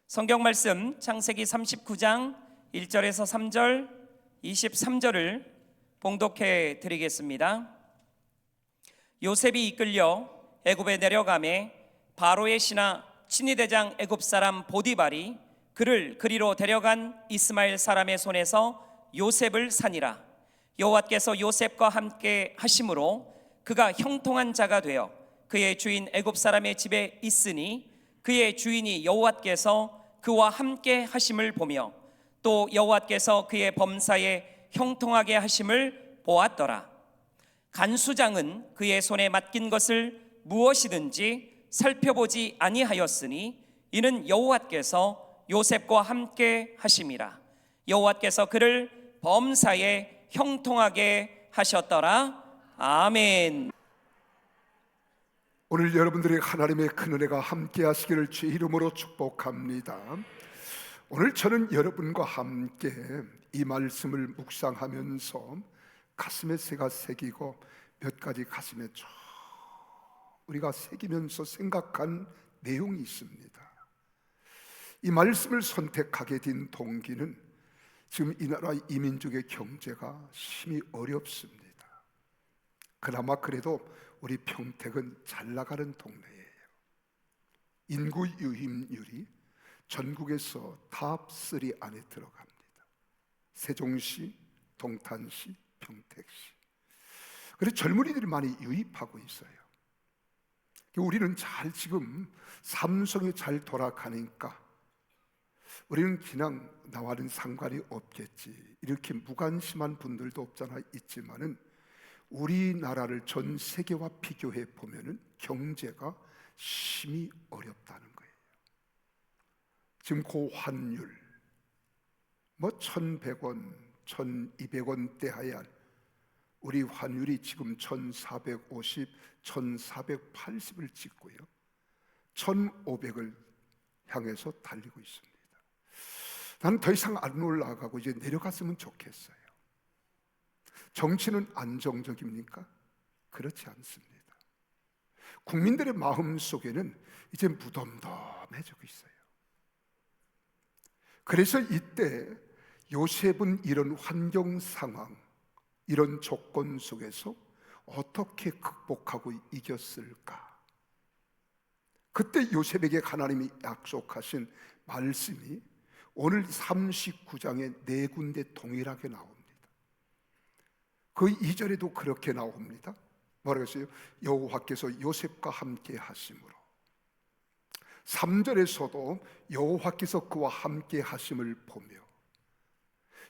성경 말씀 창세기 39장 1절에서 3절, 23절을 봉독해 드리겠습니다. 요셉이 이끌려 애굽에 내려가매 바로의 신하 친위대장 애굽 사람 보디발이 그를 그리로 데려간 이스마엘 사람의 손에서 요셉을 산이라. 여호와께서 요셉과 함께 하심으로 그가 형통한 자가 되어 그의 주인 애굽 사람의 집에 있으니 그의 주인이 여호와께서 그와 함께 하심을 보며 또 여호와께서 그의 범사에 형통하게 하심을 보았더라. 간수장은 그의 손에 맡긴 것을 무엇이든지 살펴보지 아니하였으니 이는 여호와께서 요셉과 함께 하심이라. 여호와께서 그를 범사에 형통하게 하셨더라. 아멘. 오늘 여러분들의 하나님의 큰 은혜가 함께 하시기를 주의 이름으로 축복합니다. 오늘 저는 여러분과 함께 이 말씀을 묵상하면서 가슴에 새가 새기고 몇 가지 가슴에 쭉 우리가 새기면서 생각한 내용이 있습니다. 이 말씀을 선택하게 된 동기는 지금 이 나라 이 민족의 경제가 심히 어렵습니다. 그나마 그래도 우리 평택은 잘 나가는 동네예요. 인구 유입률이 전국에서 탑3 안에 들어갑니다. 세종시, 동탄시, 평택시. 그래서 젊은이들이 많이 유입하고 있어요. 우리는 잘 지금 삼성이 잘 돌아가니까 우리는 그냥 나와는 상관이 없겠지 이렇게 무관심한 분들도 없잖아 있지만은 우리나라를 전 세계와 비교해 보면은 경제가 심히 어렵다는 거예요. 지금 고환율 뭐 1,100원, 1,200원대 하야 우리 환율이 지금 1,450, 1,480을 찍고요 1,500을 향해서 달리고 있습니다. 나는 더 이상 안 올라가고 이제 내려갔으면 좋겠어요. 정치는 안정적입니까? 그렇지 않습니다. 국민들의 마음 속에는 이제 무덤덤해지고 있어요. 그래서 이때 요셉은 이런 환경 상황, 이런 조건 속에서 어떻게 극복하고 이겼을까? 그때 요셉에게 하나님이 약속하신 말씀이 오늘 39장에 네 군데 동일하게 나옵니다. 그 2절에도 그렇게 나옵니다. 뭐라고 했어요? 여호와께서 요셉과 함께 하심으로. 3절에서도 여호와께서 그와 함께 하심을 보며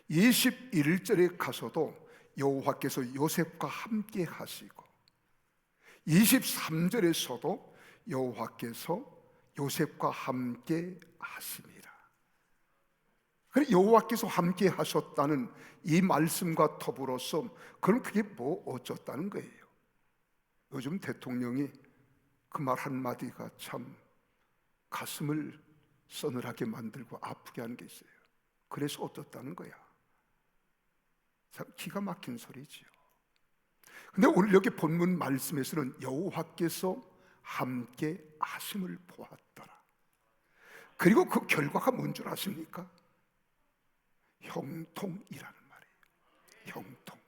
21절에 가서도 여호와께서 요셉과 함께 하시고 23절에서도 여호와께서 요셉과 함께 하심이라. 그래 여호와께서 함께 하셨다는 이 말씀과 더불어서 그럼 그게 뭐 어쩌다는 거예요? 요즘 대통령이 그 말 한마디가 참 가슴을 서늘하게 만들고 아프게 하는 게 있어요. 그래서 어떻다는 거야? 참 기가 막힌 소리지요. 근데 오늘 여기 본문 말씀에서는 여호와께서 함께 하심을 보았더라. 그리고 그 결과가 뭔 줄 아십니까? 형통이라는 말이에요. 형통.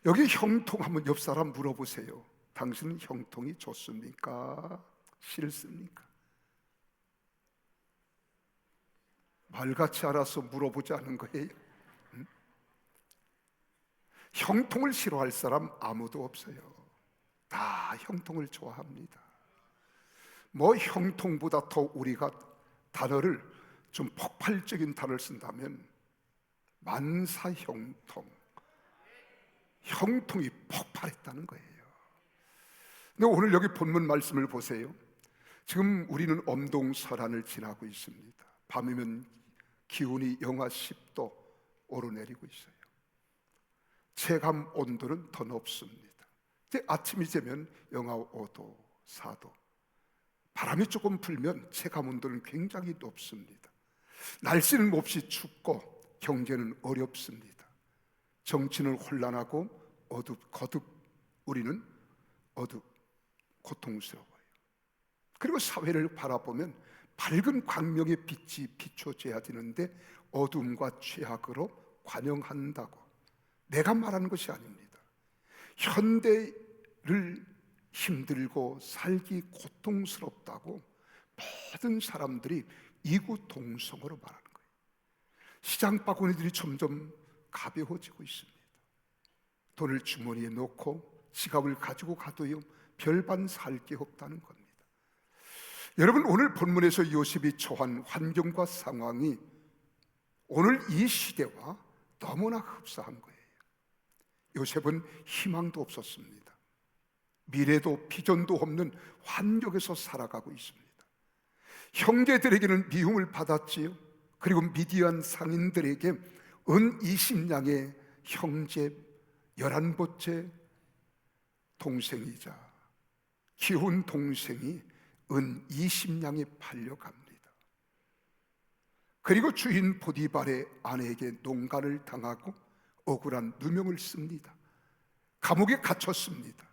여기 형통하면 옆 사람 물어보세요. 당신은 형통이 좋습니까? 싫습니까? 말같이 알아서 물어보지 않은 거예요. 형통을 싫어할 사람 아무도 없어요. 다 형통을 좋아합니다. 뭐 형통보다 더 우리가 단어를 좀 폭발적인 단어를 쓴다면 만사형통, 형통이 폭발했다는 거예요. 근데 오늘 여기 본문 말씀을 보세요. 지금 우리는 엄동설한을 지나고 있습니다. 밤이면 기온이 영하 10도 오르내리고 있어요. 체감 온도는 더 높습니다. 이제 아침이 되면 영하 5도, 4도. 바람이 조금 불면 체감 온도는 굉장히 높습니다. 날씨는 몹시 춥고 경제는 어렵습니다. 정치는 혼란하고 거듭 우리는 고통스러워요. 그리고 사회를 바라보면 밝은 광명의 빛이 비춰져야 되는데 어둠과 죄악으로 관영한다고. 내가 말하는 것이 아닙니다. 현대를 힘들고 살기 고통스럽다고 모든 사람들이 이구동성으로 말하는 거예요. 시장 바구니들이 점점 가벼워지고 있습니다. 돈을 주머니에 넣고 지갑을 가지고 가도요 별반 살 게 없다는 겁니다. 여러분, 오늘 본문에서 요셉이 처한 환경과 상황이 오늘 이 시대와 너무나 흡사한 거예요. 요셉은 희망도 없었습니다. 미래도 비전도 없는 환경에서 살아가고 있습니다. 형제들에게는 미움을 받았지요. 그리고 미디안 상인들에게 은 20냥의 형제 11번째 동생이자 키운 동생이 은 20냥에 팔려갑니다. 그리고 주인 보디발의 아내에게 농간을 당하고 억울한 누명을 씁니다. 감옥에 갇혔습니다.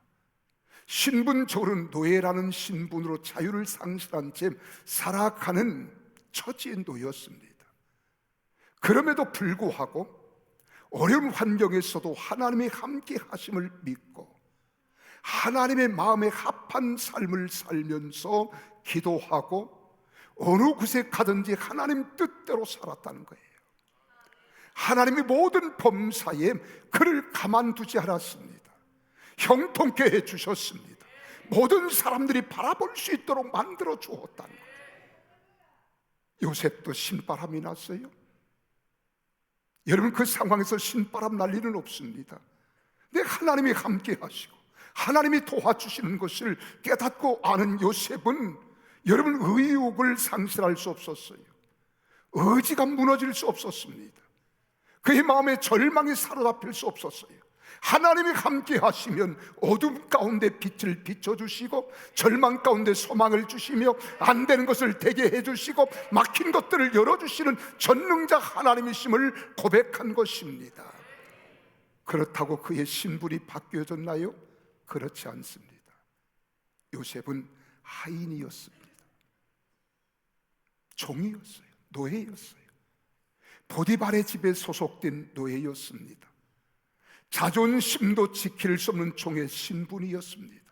신분적으로는 노예라는 신분으로 자유를 상실한 채 살아가는 처지에 놓였습니다. 그럼에도 불구하고 어려운 환경에서도 하나님의 함께 하심을 믿고 하나님의 마음에 합한 삶을 살면서 기도하고 어느 곳에 가든지 하나님 뜻대로 살았다는 거예요. 하나님의 모든 범사에 그를 가만두지 않았습니다. 형통케 해주셨습니다. 모든 사람들이 바라볼 수 있도록 만들어 주었다는 거예요. 요셉도 신바람이 났어요. 여러분, 그 상황에서 신바람 날 일은 없습니다. 근데 하나님이 함께 하시고 하나님이 도와주시는 것을 깨닫고 아는 요셉은 여러분 의욕을 상실할 수 없었어요. 의지가 무너질 수 없었습니다. 그의 마음에 절망이 사로잡힐 수 없었어요. 하나님이 함께 하시면 어둠 가운데 빛을 비춰주시고 절망 가운데 소망을 주시며 안 되는 것을 되게 해주시고 막힌 것들을 열어주시는 전능자 하나님이심을 고백한 것입니다. 그렇다고 그의 신분이 바뀌어졌나요? 그렇지 않습니다. 요셉은 하인이었습니다. 종이었어요. 노예였어요. 보디발의 집에 소속된 노예였습니다. 자존심도 지킬 수 없는 종의 신분이었습니다.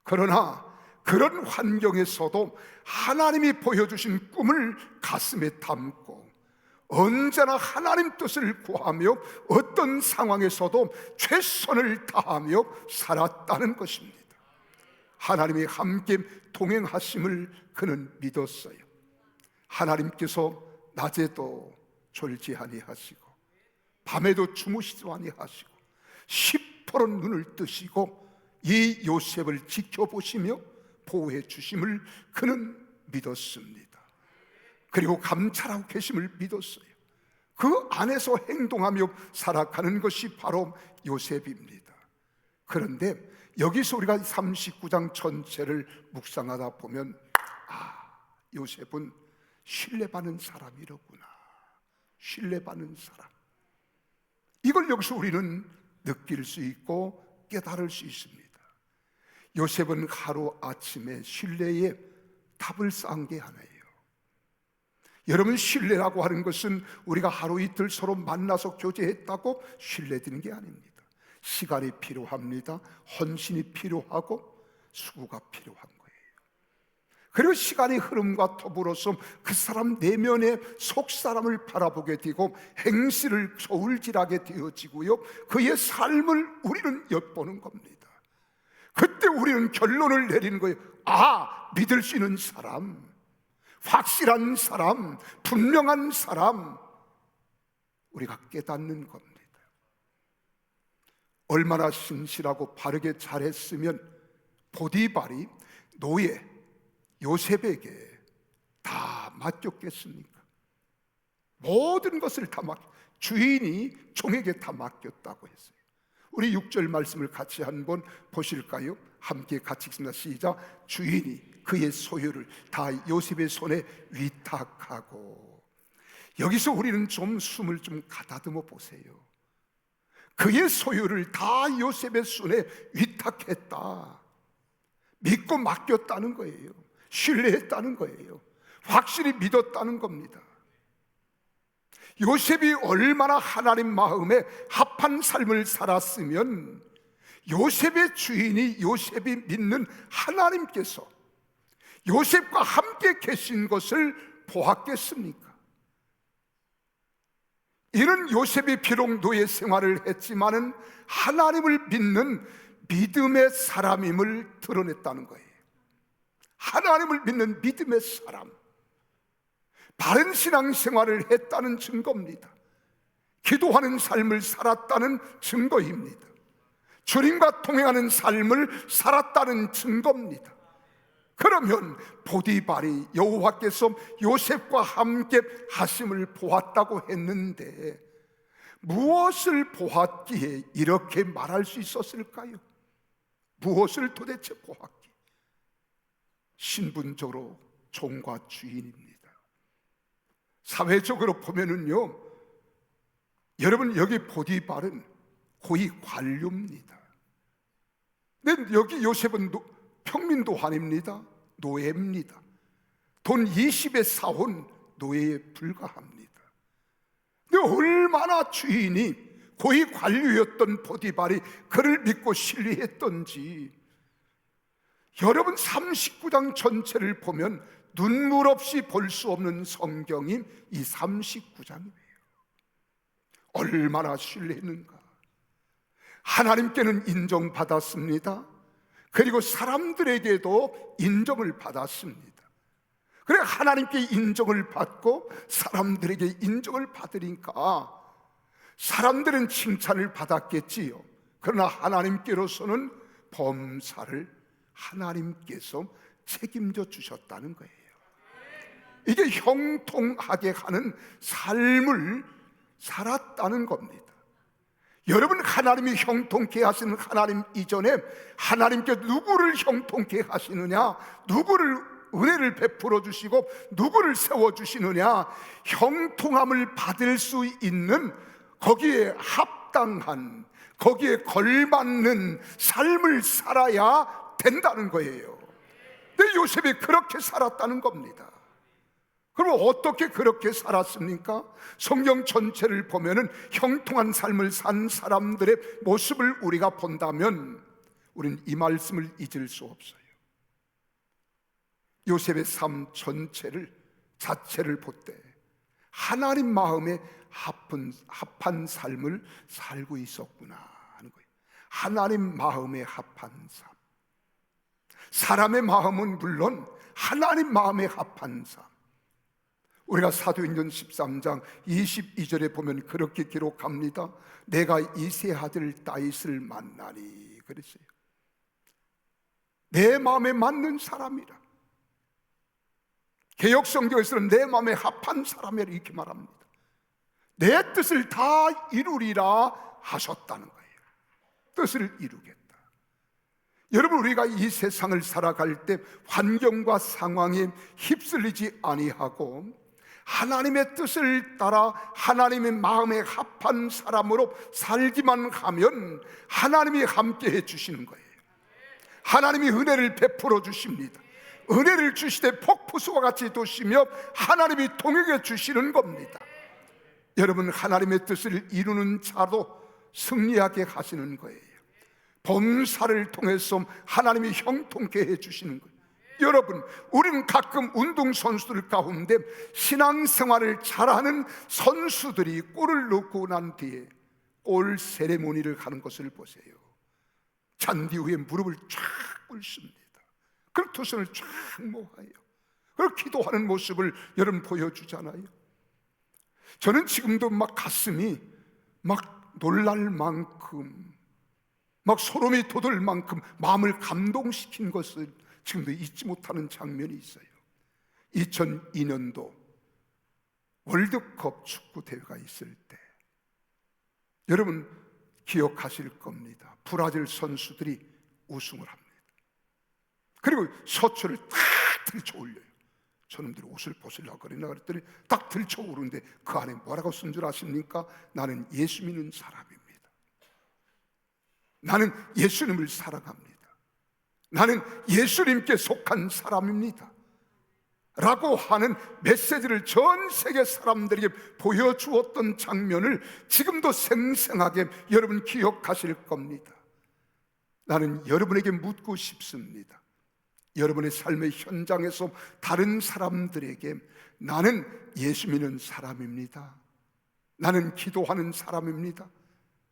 그러나 그런 환경에서도 하나님이 보여주신 꿈을 가슴에 담고 언제나 하나님 뜻을 구하며 어떤 상황에서도 최선을 다하며 살았다는 것입니다. 하나님이 함께 동행하심을 그는 믿었어요. 하나님께서 낮에도 졸지 아니하시고 밤에도 주무시지 아니하시고 시퍼런 눈을 뜨시고 이 요셉을 지켜보시며 보호해 주심을 그는 믿었습니다. 그리고 감찰하고 계심을 믿었어요. 그 안에서 행동하며 살아가는 것이 바로 요셉입니다. 그런데 여기서 우리가 39장 전체를 묵상하다 보면 요셉은 신뢰받는 사람이로구나. 신뢰받는 사람. 이걸 여기서 우리는 느낄 수 있고 깨달을 수 있습니다. 요셉은 하루아침에 신뢰의 답을 쌓은 게 하나예요. 여러분, 신뢰라고 하는 것은 우리가 하루 이틀 서로 만나서 교제했다고 신뢰되는 게 아닙니다. 시간이 필요합니다. 헌신이 필요하고 수고가 필요한 거예요. 그리고 시간의 흐름과 더불어서 그 사람 내면의 속사람을 바라보게 되고 행실을 저울질하게 되어지고요, 그의 삶을 우리는 엿보는 겁니다. 그때 우리는 결론을 내리는 거예요. 믿을 수 있는 사람, 확실한 사람, 분명한 사람, 우리가 깨닫는 겁니다. 얼마나 신실하고 바르게 잘했으면 보디발이 노예 요셉에게 다 맡겼겠습니까? 모든 것을 다 주인이 종에게 다 맡겼다고 했어요. 우리 6절 말씀을 같이 한번 보실까요? 함께 같이 읽습니다. 시작. 주인이 그의 소유를 다 요셉의 손에 위탁하고. 여기서 우리는 좀 숨을 좀 가다듬어 보세요. 그의 소유를 다 요셉의 손에 위탁했다, 믿고 맡겼다는 거예요. 신뢰했다는 거예요. 확실히 믿었다는 겁니다. 요셉이 얼마나 하나님 마음에 합한 삶을 살았으면 요셉의 주인이 요셉이 믿는 하나님께서 요셉과 함께 계신 것을 보았겠습니까? 이는 요셉이 비록 노예 생활을 했지만은 하나님을 믿는 믿음의 사람임을 드러냈다는 거예요. 하나님을 믿는 믿음의 사람, 바른 신앙생활을 했다는 증거입니다. 기도하는 삶을 살았다는 증거입니다. 주님과 동행하는 삶을 살았다는 증거입니다. 그러면 보디발이 여호와께서 요셉과 함께 하심을 보았다고 했는데 무엇을 보았기에 이렇게 말할 수 있었을까요? 무엇을 도대체 보았기에? 신분적으로 종과 주인입니다. 사회적으로 보면은요, 여러분 여기 보디발은 고위 관료입니다. 근데 여기 요셉은 평민도 아닙니다. 노예입니다. 돈 20에 사온 노예에 불과합니다. 근데 얼마나 주인이 고위 관료였던 보디발이 그를 믿고 신뢰했던지, 여러분 39장 전체를 보면 눈물 없이 볼 수 없는 성경이 이 39장이에요. 얼마나 신뢰했는가. 하나님께는 인정받았습니다. 그리고 사람들에게도 인정을 받았습니다. 그래 하나님께 인정을 받고 사람들에게 인정을 받으니까 사람들은 칭찬을 받았겠지요. 그러나 하나님께로서는 범사를 하나님께서 책임져 주셨다는 거예요. 이게 형통하게 하는 삶을 살았다는 겁니다. 여러분, 하나님이 형통케 하시는 하나님 이전에 하나님께 누구를 형통케 하시느냐, 누구를 은혜를 베풀어 주시고 누구를 세워 주시느냐, 형통함을 받을 수 있는 거기에 합당한, 거기에 걸맞는 삶을 살아야 된다는 거예요. 근데 요셉이 그렇게 살았다는 겁니다. 그럼 어떻게 그렇게 살았습니까? 성경 전체를 보면은 형통한 삶을 산 사람들의 모습을 우리가 본다면 우리는 이 말씀을 잊을 수 없어요. 요셉의 삶 자체를 볼 때 하나님 마음에 합한 삶을 살고 있었구나 하는 거예요. 하나님 마음에 합한 삶. 사람의 마음은 물론 하나님 마음에 합한 삶. 우리가 사도행전 13장 22절에 보면 그렇게 기록합니다. 내가 이세 아들 다윗을 만나니 그랬어요. 내 마음에 맞는 사람이라. 개역성경에서는 내 마음에 합한 사람이라 이렇게 말합니다. 내 뜻을 다 이루리라 하셨다는 거예요. 뜻을 이루겠다. 여러분, 우리가 이 세상을 살아갈 때 환경과 상황에 휩쓸리지 아니하고 하나님의 뜻을 따라 하나님의 마음에 합한 사람으로 살기만 하면 하나님이 함께 해주시는 거예요. 하나님이 은혜를 베풀어 주십니다. 은혜를 주시되 폭포수와 같이 도시며 하나님이 동행해 주시는 겁니다. 여러분, 하나님의 뜻을 이루는 자도 승리하게 하시는 거예요. 범사를 통해서 하나님이 형통케 해주시는 거예요. 여러분, 우리는 가끔 운동선수들 가운데 신앙생활을 잘하는 선수들이 골을 넣고 난 뒤에 골 세레모니를 하는 것을 보세요. 잔디 위에 무릎을 쫙 꿇습니다. 그리고 두 손을 쫙 모아요. 그리고 기도하는 모습을 여러분 보여주잖아요. 저는 지금도 막 가슴이 막 놀랄 만큼, 막 소름이 돋을 만큼 마음을 감동시킨 것을 지금도 잊지 못하는 장면이 있어요. 2002년도 월드컵 축구 대회가 있을 때 여러분 기억하실 겁니다. 브라질 선수들이 우승을 합니다. 그리고 셔츠를 딱 들쳐 올려요. 저놈들이 옷을 벗으려고 그러나 그랬더니 딱 들쳐 오르는데 그 안에 뭐라고 쓴 줄 아십니까? 나는 예수 믿는 사람입니다. 나는 예수님을 사랑합니다. 나는 예수님께 속한 사람입니다. 라고 하는 메시지를 전 세계 사람들에게 보여주었던 장면을 지금도 생생하게 여러분 기억하실 겁니다. 나는 여러분에게 묻고 싶습니다. 여러분의 삶의 현장에서 다른 사람들에게 나는 예수 믿는 사람입니다, 나는 기도하는 사람입니다,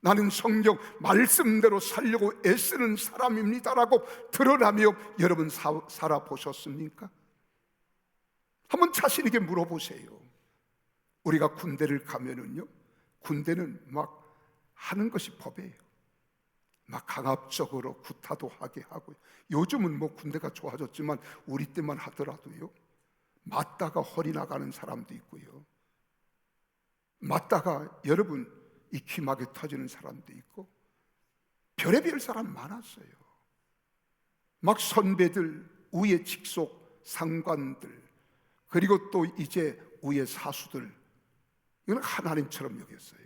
나는 성경 말씀대로 살려고 애쓰는 사람입니다 라고 드러나며 여러분 살아보셨습니까? 한번 자신에게 물어보세요. 우리가 군대를 가면은요, 군대는 막 하는 것이 법이에요. 막 강압적으로 구타도 하게 하고요. 요즘은 뭐 군대가 좋아졌지만 우리 때만 하더라도요, 맞다가 허리 나가는 사람도 있고요, 맞다가 여러분 이 귀마개 터지는 사람도 있고, 별의별 사람 많았어요. 막 선배들, 위에 직속 상관들, 그리고 또 이제 위에 사수들, 이건 하나님처럼 여겼어요.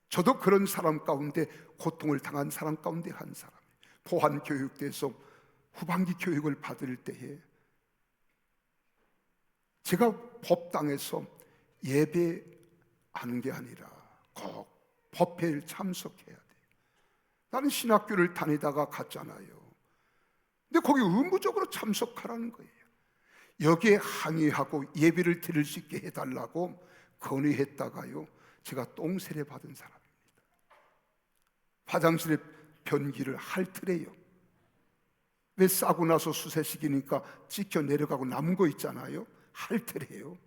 저도 그런 사람 가운데, 고통을 당한 사람 가운데 한 사람이에요. 포환교육대에서 후반기 교육을 받을 때에 제가 법당에서 예배하는 게 아니라 꼭 법회를 참석해야 돼요. 나는 신학교를 다니다가 갔잖아요. 근데 거기 의무적으로 참석하라는 거예요. 여기에 항의하고 예배를 드릴 수 있게 해달라고 건의했다가요, 제가 똥세례 받은 사람입니다. 화장실에 변기를 핥으래요. 왜 싸고 나서 수세식이니까 찍혀 내려가고 남은 거 있잖아요, 핥으래요.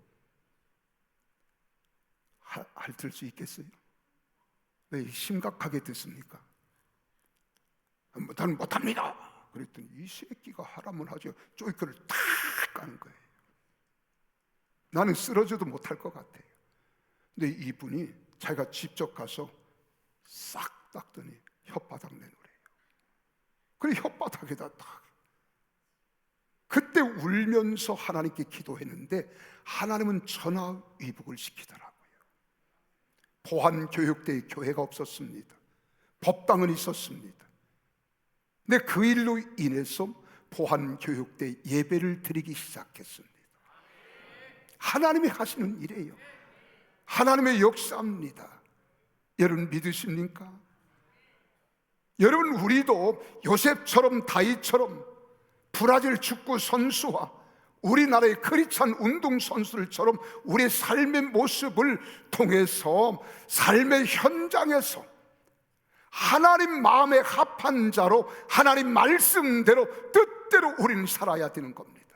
핥을 수 있겠어요? 왜 심각하게 듣습니까? 나는 못합니다 그랬더니 이 새끼가 하라면 하죠. 쪼이크를 탁 까는 거예요. 나는 쓰러져도 못할 것 같아요. 근데 이분이 자기가 직접 가서 싹 닦더니 혓바닥 내놓으래요. 그래 혓바닥에다 딱. 그때 울면서 하나님께 기도했는데 하나님은 전화위복을 시키더라고요. 보안교육대에 교회가 없었습니다. 법당은 있었습니다. 근데 그 일로 인해서 보안교육대 예배를 드리기 시작했습니다. 하나님이 하시는 일이에요. 하나님의 역사입니다. 여러분 믿으십니까? 여러분, 우리도 요셉처럼 다윗처럼 브라질 축구 선수와 우리나라의 크리스찬 운동 선수들처럼 우리의 삶의 모습을 통해서 삶의 현장에서 하나님 마음에 합한 자로 하나님 말씀대로 뜻대로 우리는 살아야 되는 겁니다.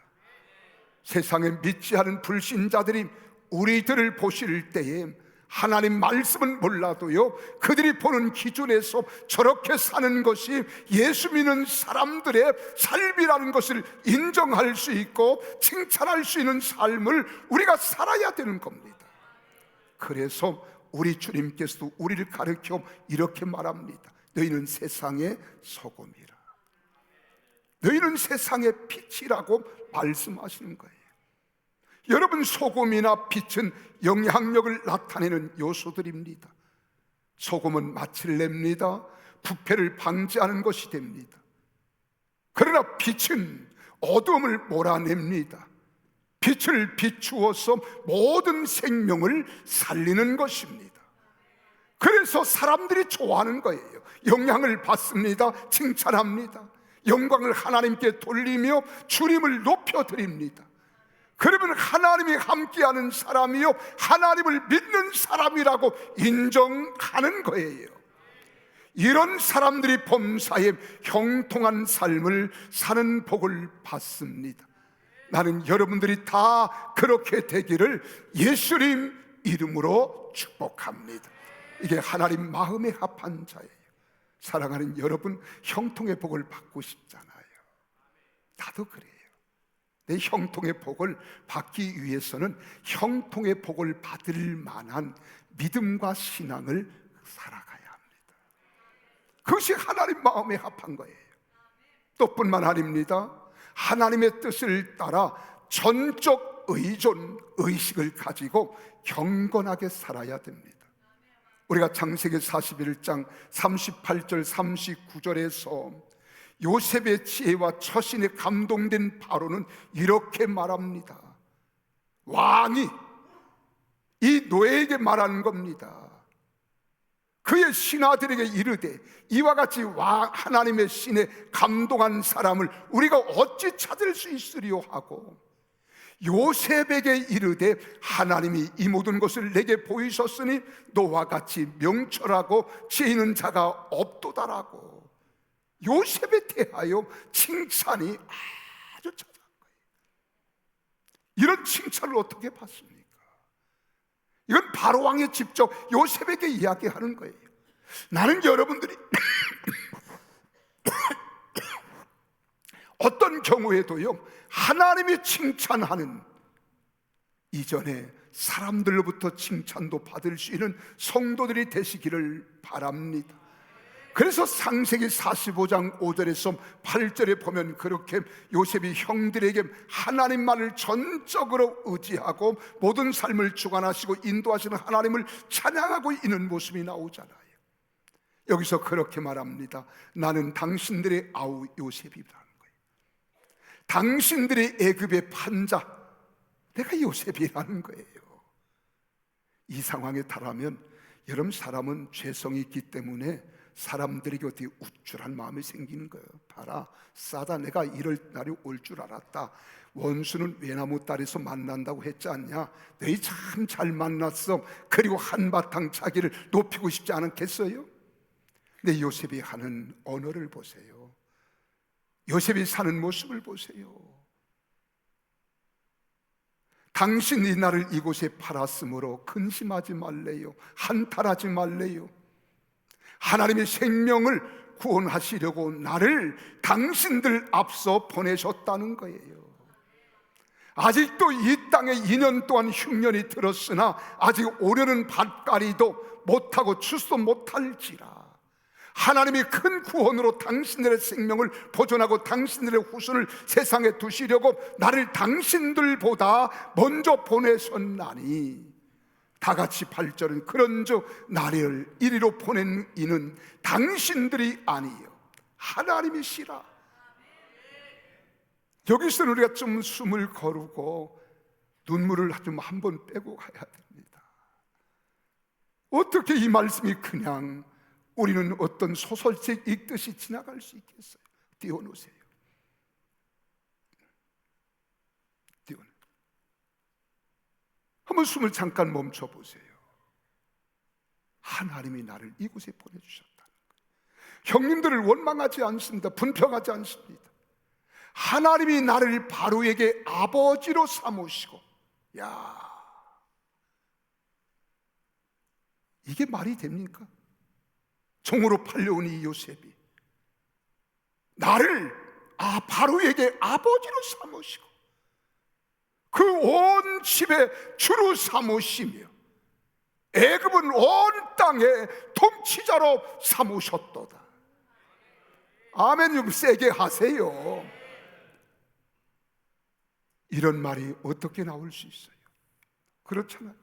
세상에 믿지 않은 불신자들이 우리들을 보실 때에 하나님 말씀은 몰라도요, 그들이 보는 기준에서 저렇게 사는 것이 예수 믿는 사람들의 삶이라는 것을 인정할 수 있고 칭찬할 수 있는 삶을 우리가 살아야 되는 겁니다. 그래서 우리 주님께서도 우리를 가르쳐 이렇게 말합니다. 너희는 세상의 소금이라, 너희는 세상의 빛이라고 말씀하시는 거예요. 여러분, 소금이나 빛은 영향력을 나타내는 요소들입니다. 소금은 맛을 냅니다. 부패를 방지하는 것이 됩니다. 그러나 빛은 어둠을 몰아냅니다. 빛을 비추어서 모든 생명을 살리는 것입니다. 그래서 사람들이 좋아하는 거예요. 영향을 받습니다. 칭찬합니다. 영광을 하나님께 돌리며 주님을 높여드립니다. 그러면 하나님이 함께하는 사람이요, 하나님을 믿는 사람이라고 인정하는 거예요. 이런 사람들이 범사에 형통한 삶을 사는 복을 받습니다. 나는 여러분들이 다 그렇게 되기를 예수님 이름으로 축복합니다. 이게 하나님 마음에 합한 자예요. 사랑하는 여러분, 형통의 복을 받고 싶잖아요. 나도 그래요. 내 형통의 복을 받기 위해서는 형통의 복을 받을 만한 믿음과 신앙을 살아가야 합니다. 그것이 하나님 마음에 합한 거예요. 또 뿐만 아닙니다. 하나님의 뜻을 따라 전적 의존, 의식을 가지고 경건하게 살아야 됩니다. 우리가 창세기 41장 38절 39절에서 요셉의 지혜와 처신에 감동된 바로는 이렇게 말합니다. 왕이 이 노예에게 말하는 겁니다. 그의 신하들에게 이르되 이와 같이 하나님의 신에 감동한 사람을 우리가 어찌 찾을 수 있으리요 하고, 요셉에게 이르되 하나님이 이 모든 것을 내게 보이셨으니 너와 같이 명철하고 지혜 있는 자가 없도다라고 요셉에 대하여 칭찬이 아주 찾아간 거예요. 이런 칭찬을 어떻게 받습니까? 이건 바로 왕이 직접 요셉에게 이야기하는 거예요. 나는 여러분들이 어떤 경우에도요, 하나님이 칭찬하는 이전에 사람들로부터 칭찬도 받을 수 있는 성도들이 되시기를 바랍니다. 그래서 창세기 45장 5절에서 8절에 보면 그렇게 요셉이 형들에게 하나님만을 전적으로 의지하고 모든 삶을 주관하시고 인도하시는 하나님을 찬양하고 있는 모습이 나오잖아요. 여기서 그렇게 말합니다. 나는 당신들의 아우 요셉이라는 거예요. 당신들의 애굽의 판자, 내가 요셉이라는 거예요. 이 상황에 달하면 여러분, 사람은 죄성이 있기 때문에 사람들에게 어떻게 우쭐한 마음이 생기는 거예요. 봐라, 싸다, 내가 이럴 날이 올 줄 알았다. 원수는 외나무 딸에서 만난다고 했지 않냐? 너희 참 잘 만났어. 그리고 한바탕 자기를 높이고 싶지 않겠어요? 근데 요셉이 하는 언어를 보세요. 요셉이 사는 모습을 보세요. 당신이 나를 이곳에 팔았으므로 근심하지 말래요. 한탄하지 말래요. 하나님의 생명을 구원하시려고 나를 당신들 앞서 보내셨다는 거예요. 아직도 이 땅에 2년 동안 흉년이 들었으나 아직 오려는 밭가리도 못하고 추수도 못할지라 하나님이 큰 구원으로 당신들의 생명을 보존하고 당신들의 후손을 세상에 두시려고 나를 당신들보다 먼저 보내셨나니, 다같이 8절은 그런즉 나를 이리로 보낸 이는 당신들이 아니요 하나님이시라. 여기서는 우리가 좀 숨을 거두고 눈물을 좀 한번 빼고 가야 됩니다. 어떻게 이 말씀이 그냥 우리는 어떤 소설책 읽듯이 지나갈 수 있겠어요? 띄워놓으세요. 한번 숨을 잠깐 멈춰보세요. 하나님이 나를 이곳에 보내주셨다는 거예요. 형님들을 원망하지 않습니다. 분평하지 않습니다. 하나님이 나를 바로에게 아버지로 삼으시고, 야, 이게 말이 됩니까? 종으로 팔려온 이 요셉이 나를 바로에게 아버지로 삼으시고 그 온 집에 주로 삼으시며 애굽은 온 땅의 통치자로 삼으셨도다. 아멘 좀 세게 하세요. 이런 말이 어떻게 나올 수 있어요? 그렇잖아요.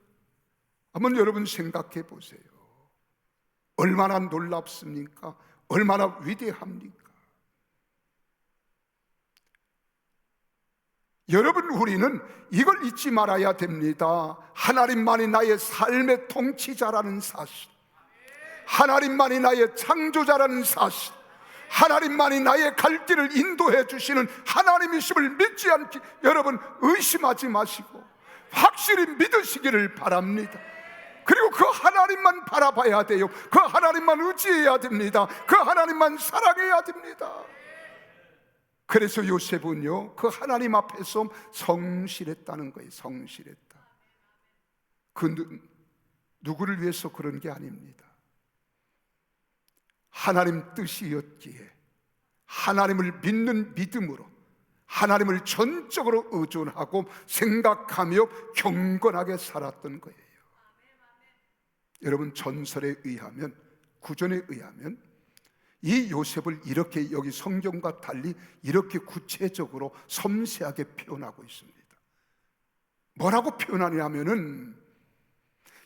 한번 여러분 생각해 보세요. 얼마나 놀랍습니까? 얼마나 위대합니까? 여러분, 우리는 이걸 잊지 말아야 됩니다. 하나님만이 나의 삶의 통치자라는 사실, 하나님만이 나의 창조자라는 사실, 하나님만이 나의 갈 길을 인도해 주시는 하나님이심을 믿지 않기, 여러분 의심하지 마시고 확실히 믿으시기를 바랍니다. 그리고 그 하나님만 바라봐야 돼요. 그 하나님만 의지해야 됩니다. 그 하나님만 사랑해야 됩니다. 그래서 요셉은요, 그 하나님 앞에서 성실했다는 거예요. 성실했다. 누구를 위해서 그런 게 아닙니다. 하나님 뜻이었기에 하나님을 믿는 믿음으로 하나님을 전적으로 의존하고 생각하며 경건하게 살았던 거예요. 여러분, 전설에 의하면, 구전에 의하면 이 요셉을 이렇게 여기 성경과 달리 이렇게 구체적으로 섬세하게 표현하고 있습니다. 뭐라고 표현하냐면은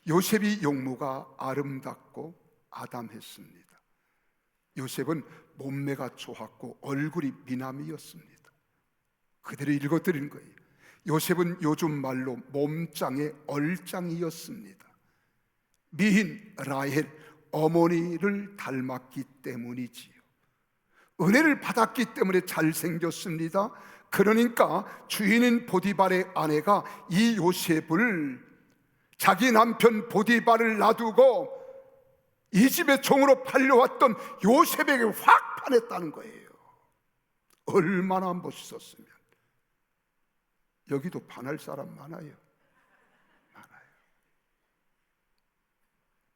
요셉이 용모가 아름답고 아담했습니다. 요셉은 몸매가 좋았고 얼굴이 미남이었습니다. 그대로 읽어드리는 거예요. 요셉은 요즘 말로 몸짱의 얼짱이었습니다. 미인 라헬 어머니를 닮았기 때문이지요. 은혜를 받았기 때문에 잘생겼습니다. 그러니까 주인인 보디발의 아내가 이 요셉을 자기 남편 보디발을 놔두고 이 집의 종으로 팔려왔던 요셉에게 확 반했다는 거예요. 얼마나 멋있었으면. 여기도 반할 사람 많아요.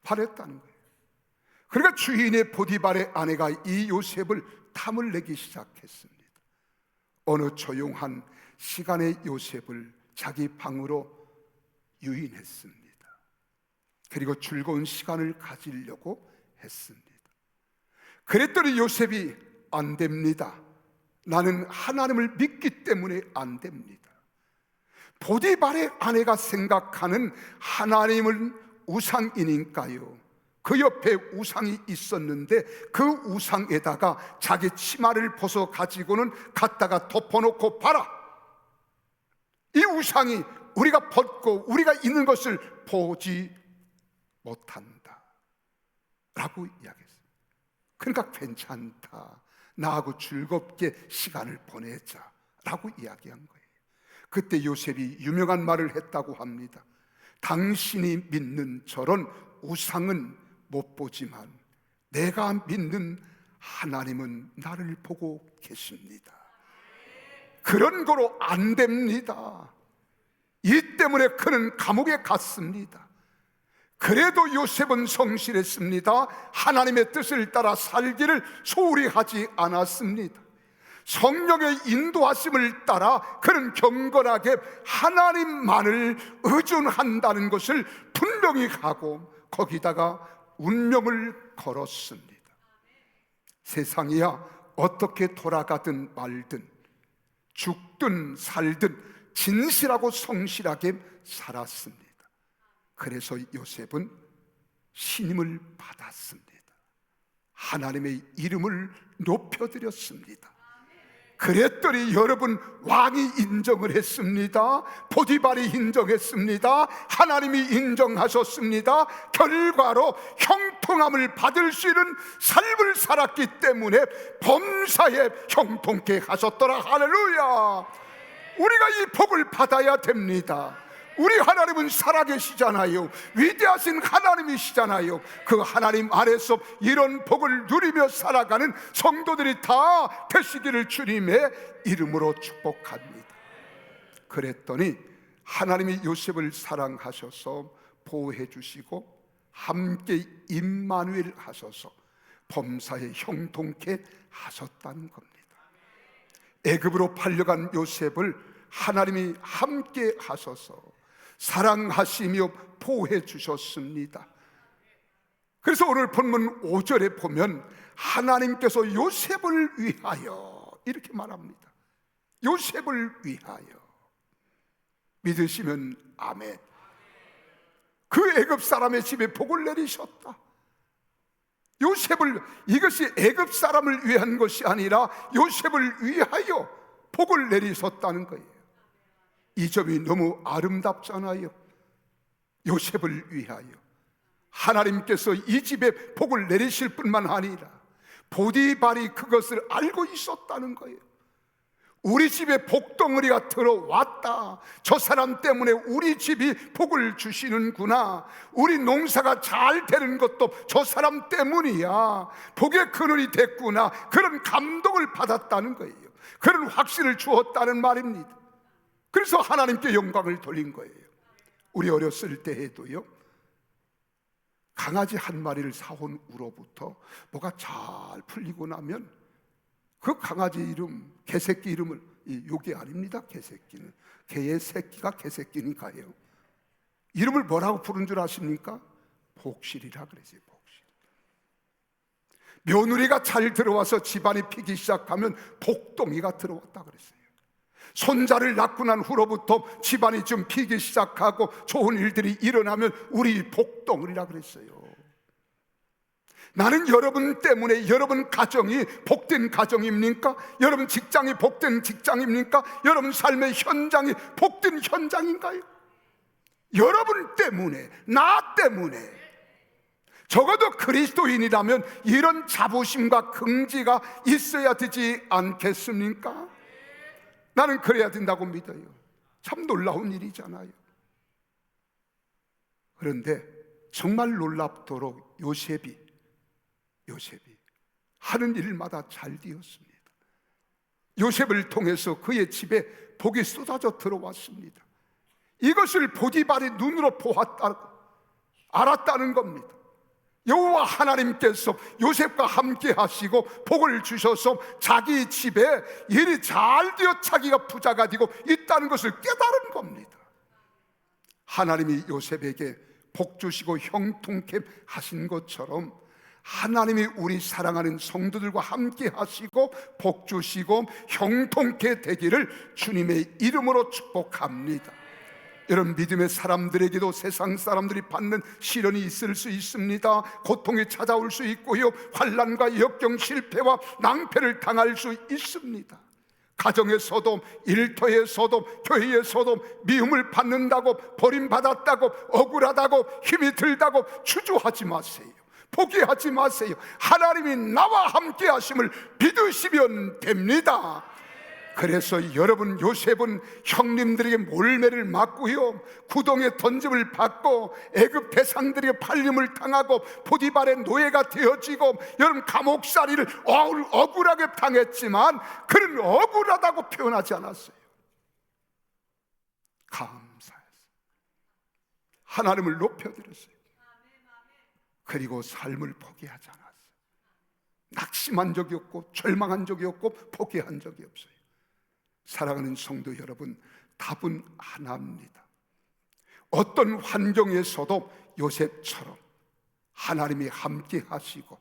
반했다는 거예요. 그러니까 주인의 보디발의 아내가 이 요셉을 탐을 내기 시작했습니다. 어느 조용한 시간에 요셉을 자기 방으로 유인했습니다. 그리고 즐거운 시간을 가지려고 했습니다. 그랬더니 요셉이 안 됩니다. 나는 하나님을 믿기 때문에 안 됩니다. 보디발의 아내가 생각하는 하나님은 우상이니까요. 그 옆에 우상이 있었는데 그 우상에다가 자기 치마를 벗어 가지고는 갖다가 덮어놓고 봐라, 이 우상이 우리가 벗고 우리가 있는 것을 보지 못한다 라고 이야기했어요. 그러니까 괜찮다, 나하고 즐겁게 시간을 보내자 라고 이야기한 거예요. 그때 요셉이 유명한 말을 했다고 합니다. 당신이 믿는 저런 우상은 못 보지만 내가 믿는 하나님은 나를 보고 계십니다. 그런 거로 안 됩니다. 이 때문에 그는 감옥에 갔습니다. 그래도 요셉은 성실했습니다. 하나님의 뜻을 따라 살기를 소홀히 하지 않았습니다. 성령의 인도하심을 따라 그는 경건하게 하나님만을 의존한다는 것을 분명히 하고 거기다가 운명을 걸었습니다. 세상이야 어떻게 돌아가든 말든 죽든 살든 진실하고 성실하게 살았습니다. 그래서 요셉은 신임을 받았습니다. 하나님의 이름을 높여드렸습니다. 그랬더니 여러분, 왕이 인정을 했습니다. 보디발이 인정했습니다. 하나님이 인정하셨습니다. 결과로 형통함을 받을 수 있는 삶을 살았기 때문에 범사에 형통케 하셨더라. 할렐루야. 우리가 이 복을 받아야 됩니다. 우리 하나님은 살아계시잖아요. 위대하신 하나님이시잖아요. 그 하나님 안에서 이런 복을 누리며 살아가는 성도들이 다 되시기를 주님의 이름으로 축복합니다. 그랬더니 하나님이 요셉을 사랑하셔서 보호해 주시고 함께 임마누엘 하셔서 범사에 형통케 하셨다는 겁니다. 애굽으로 팔려간 요셉을 하나님이 함께 하셔서 사랑하시며 보호해 주셨습니다. 그래서 오늘 본문 5절에 보면 하나님께서 요셉을 위하여 이렇게 말합니다. 요셉을 위하여. 믿으시면 아멘. 그 애굽 사람의 집에 복을 내리셨다. 요셉을, 이것이 애굽 사람을 위한 것이 아니라 요셉을 위하여 복을 내리셨다는 거예요. 이 점이 너무 아름답잖아요. 요셉을 위하여 하나님께서 이 집에 복을 내리실 뿐만 아니라 보디발이 그것을 알고 있었다는 거예요. 우리 집에 복덩어리가 들어왔다. 저 사람 때문에 우리 집이 복을 주시는구나. 우리 농사가 잘 되는 것도 저 사람 때문이야. 복의 근원이 됐구나. 그런 감동을 받았다는 거예요. 그런 확신을 주었다는 말입니다. 그래서 하나님께 영광을 돌린 거예요. 우리 어렸을 때에도요, 강아지 한 마리를 사온 후로부터 뭐가 잘 풀리고 나면 그 강아지 이름, 개새끼 이름을, 요게 아닙니다. 개새끼는 개의 새끼가 개새끼니까요. 이름을 뭐라고 부른 줄 아십니까? 복실이라 그러지. 복실. 며느리가 잘 들어와서 집안이 피기 시작하면 복동이가 들어왔다 그랬어요. 손자를 낳고 난 후로부터 집안이 좀 피기 시작하고 좋은 일들이 일어나면 우리 복덩어리라 그랬어요. 나는 여러분 때문에 여러분 가정이 복된 가정입니까? 여러분 직장이 복된 직장입니까? 여러분 삶의 현장이 복된 현장인가요? 여러분 때문에, 나 때문에. 적어도 그리스도인이라면 이런 자부심과 긍지가 있어야 되지 않겠습니까? 나는 그래야 된다고 믿어요. 참 놀라운 일이잖아요. 그런데 정말 놀랍도록 요셉이 하는 일마다 잘 되었습니다. 요셉을 통해서 그의 집에 복이 쏟아져 들어왔습니다. 이것을 보디발의 눈으로 알았다는 겁니다. 여호와 하나님께서 요셉과 함께 하시고 복을 주셔서 자기 집에 일이 잘 되어 자기가 부자가 되고 있다는 것을 깨달은 겁니다. 하나님이 요셉에게 복 주시고 형통케 하신 것처럼 하나님이 우리 사랑하는 성도들과 함께 하시고 복 주시고 형통케 되기를 주님의 이름으로 축복합니다. 여러분, 믿음의 사람들에게도 세상 사람들이 받는 시련이 있을 수 있습니다. 고통이 찾아올 수 있고요, 환난과 역경, 실패와 낭패를 당할 수 있습니다. 가정에서도, 일터에서도, 교회에서도 미움을 받는다고, 버림받았다고, 억울하다고, 힘이 들다고 주저하지 마세요. 포기하지 마세요. 하나님이 나와 함께 하심을 믿으시면 됩니다. 그래서 여러분, 요셉은 형님들에게 몰매를 맞고요, 구덩이에 던짐을 받고 애굽 대상들에게 팔림을 당하고 보디발의 노예가 되어지고, 여러분 감옥살이를 억울하게 당했지만 그는 억울하다고 표현하지 않았어요. 감사했어요. 하나님을 높여드렸어요. 그리고 삶을 포기하지 않았어요. 낙심한 적이 없고 절망한 적이 없고 포기한 적이 없어요. 사랑하는 성도 여러분, 답은 하나입니다. 어떤 환경에서도 요셉처럼 하나님이 함께 하시고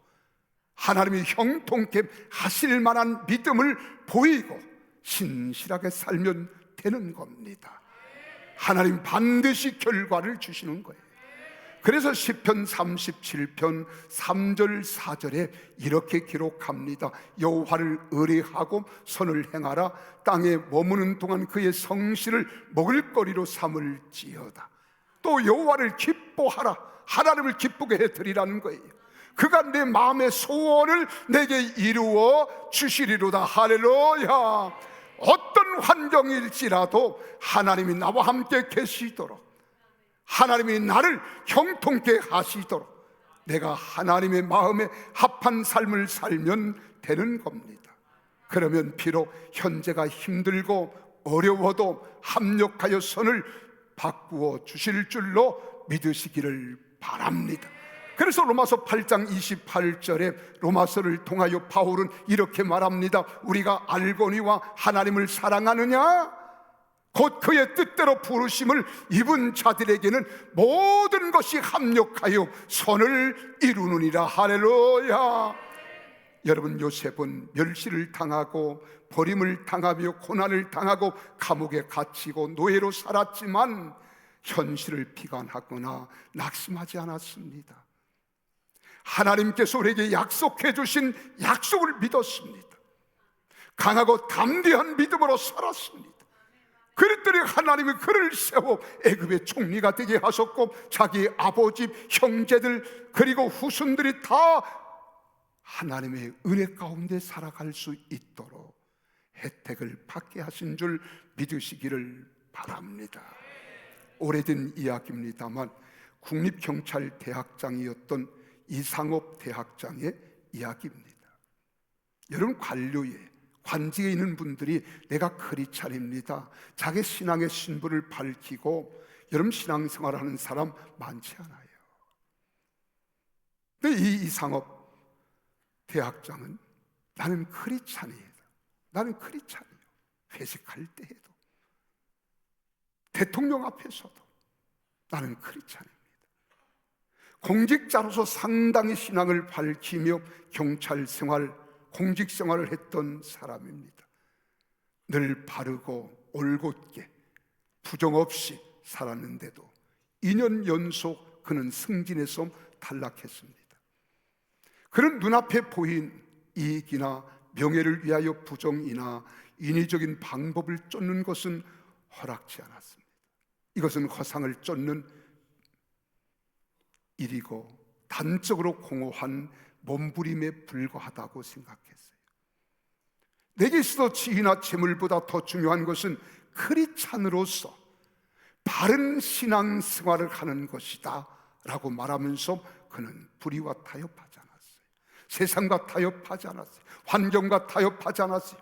하나님이 형통케 하실 만한 믿음을 보이고 신실하게 살면 되는 겁니다. 하나님 반드시 결과를 주시는 거예요. 그래서 시편 37편 3절 4절에 이렇게 기록합니다. 여호와를 의뢰하고 선을 행하라. 땅에 머무는 동안 그의 성실을 먹을거리로 삼을지어다. 또 여호와를 기뻐하라. 하나님을 기쁘게 해드리라는 거예요. 그가 내 마음의 소원을 내게 이루어 주시리로다. 할렐루야. 어떤 환경일지라도 하나님이 나와 함께 계시도록, 하나님이 나를 형통케 하시도록 내가 하나님의 마음에 합한 삶을 살면 되는 겁니다. 그러면 비록 현재가 힘들고 어려워도 합력하여 선을 바꾸어 주실 줄로 믿으시기를 바랍니다. 그래서 로마서 8장 28절에 로마서를 통하여 바울은 이렇게 말합니다. 우리가 알거니와 하나님을 사랑하느냐? 곧 그의 뜻대로 부르심을 입은 자들에게는 모든 것이 합력하여 선을 이루느니라. 할렐루야. 여러분, 요셉은 멸시를 당하고 버림을 당하며 고난을 당하고 감옥에 갇히고 노예로 살았지만 현실을 비관하거나 낙심하지 않았습니다. 하나님께서 우리에게 약속해 주신 약속을 믿었습니다. 강하고 담대한 믿음으로 살았습니다. 그랬더니 하나님이 그를 세워 애굽의 총리가 되게 하셨고 자기 아버지, 형제들, 그리고 후손들이 다 하나님의 은혜 가운데 살아갈 수 있도록 혜택을 받게 하신 줄 믿으시기를 바랍니다. 오래된 이야기입니다만 국립경찰대학장이었던 이상업 대학장의 이야기입니다. 여러분, 관료에 관직에 있는 분들이 내가 크리스찬입니다, 자기 신앙의 신분을 밝히고 여러분 신앙생활을 하는 사람 많지 않아요. 근데 이 이상업 대학장은 나는 크리스찬이에요, 나는 크리스찬이에요, 회식할 때에도 대통령 앞에서도 나는 크리스찬입니다. 공직자로서 상당히 신앙을 밝히며 경찰 생활, 공직 생활을 했던 사람입니다. 늘 바르고 올곧게 부정 없이 살았는데도 2년 연속 그는 승진에서 탈락했습니다. 그런 눈앞에 보인 이익이나 명예를 위하여 부정이나 인위적인 방법을 쫓는 것은 허락지 않았습니다. 이것은 허상을 쫓는 일이고 단적으로 공허한 몸부림에 불과하다고 생각했어요. 내게 있어 지위나 재물보다 더 중요한 것은 크리스찬으로서 바른 신앙생활을 하는 것이다 라고 말하면서 그는 불의와 타협하지 않았어요. 세상과 타협하지 않았어요. 환경과 타협하지 않았어요.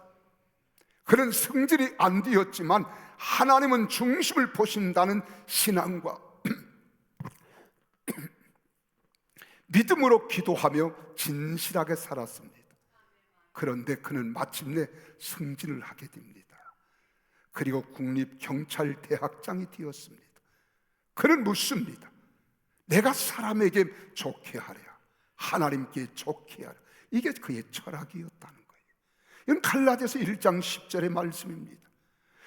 그는 성질이 안 되었지만 하나님은 중심을 보신다는 신앙과 믿음으로 기도하며 진실하게 살았습니다. 그런데 그는 마침내 승진을 하게 됩니다. 그리고 국립경찰대학장이 되었습니다. 그는 묻습니다. 내가 사람에게 좋게 하랴, 하나님께 좋게 하랴. 이게 그의 철학이었다는 거예요. 이건 갈라디아서 1장 10절의 말씀입니다.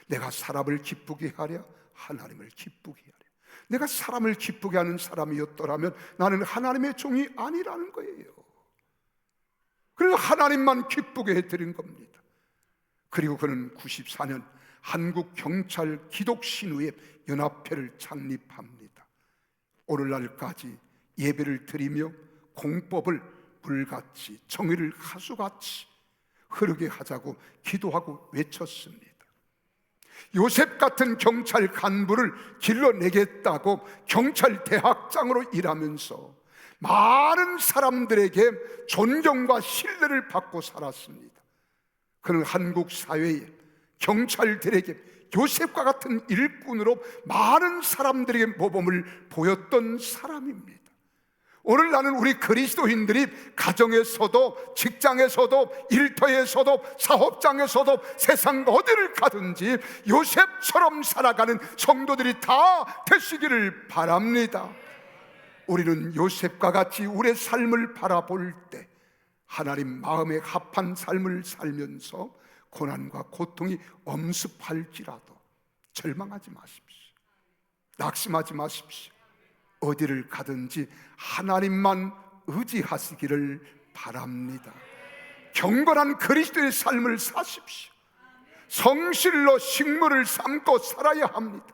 내가 사람을 기쁘게 하랴, 하나님을 기쁘게 하랴. 내가 사람을 기쁘게 하는 사람이었더라면 나는 하나님의 종이 아니라는 거예요. 그래서 하나님만 기쁘게 해드린 겁니다. 그리고 그는 94년 한국경찰 기독신우회 연합회를 창립합니다. 오늘날까지 예배를 드리며 공법을 물같이 정의를 하수같이 흐르게 하자고 기도하고 외쳤습니다. 요셉 같은 경찰 간부를 길러내겠다고 경찰대학장으로 일하면서 많은 사람들에게 존경과 신뢰를 받고 살았습니다. 그는 한국 사회에 경찰들에게 요셉과 같은 일꾼으로 많은 사람들에게 모범을 보였던 사람입니다. 오늘 나는 우리 그리스도인들이 가정에서도 직장에서도 일터에서도 사업장에서도 세상 어디를 가든지 요셉처럼 살아가는 성도들이 다 되시기를 바랍니다. 우리는 요셉과 같이 우리의 삶을 바라볼 때 하나님 마음에 합한 삶을 살면서 고난과 고통이 엄습할지라도 절망하지 마십시오. 낙심하지 마십시오. 어디를 가든지 하나님만 의지하시기를 바랍니다. 경건한 그리스도의 삶을 사십시오. 성실로 식물을 삶고 살아야 합니다.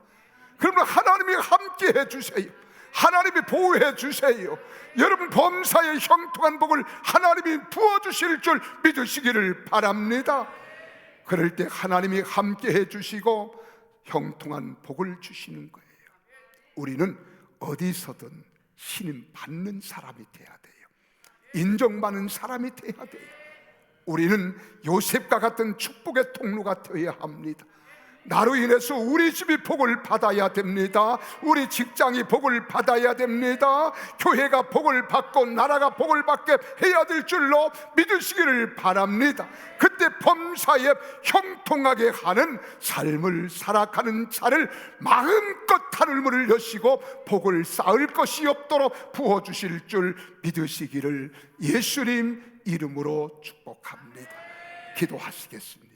그러면 하나님이 함께 해주세요. 하나님이 보호해 주세요. 여러분 범사에 형통한 복을 하나님이 부어주실 줄 믿으시기를 바랍니다. 그럴 때 하나님이 함께 해주시고 형통한 복을 주시는 거예요. 우리는 어디서든 신임 받는 사람이 돼야 돼요. 인정받는 사람이 돼야 돼요. 우리는 요셉과 같은 축복의 통로가 되어야 합니다. 나로 인해서 우리 집이 복을 받아야 됩니다. 우리 직장이 복을 받아야 됩니다. 교회가 복을 받고 나라가 복을 받게 해야 될 줄로 믿으시기를 바랍니다. 그때 범사에 형통하게 하는 삶을 살아가는 자를 마음껏 하늘문을 여시고 복을 쌓을 것이 없도록 부어주실 줄 믿으시기를 예수님 이름으로 축복합니다. 기도하시겠습니다.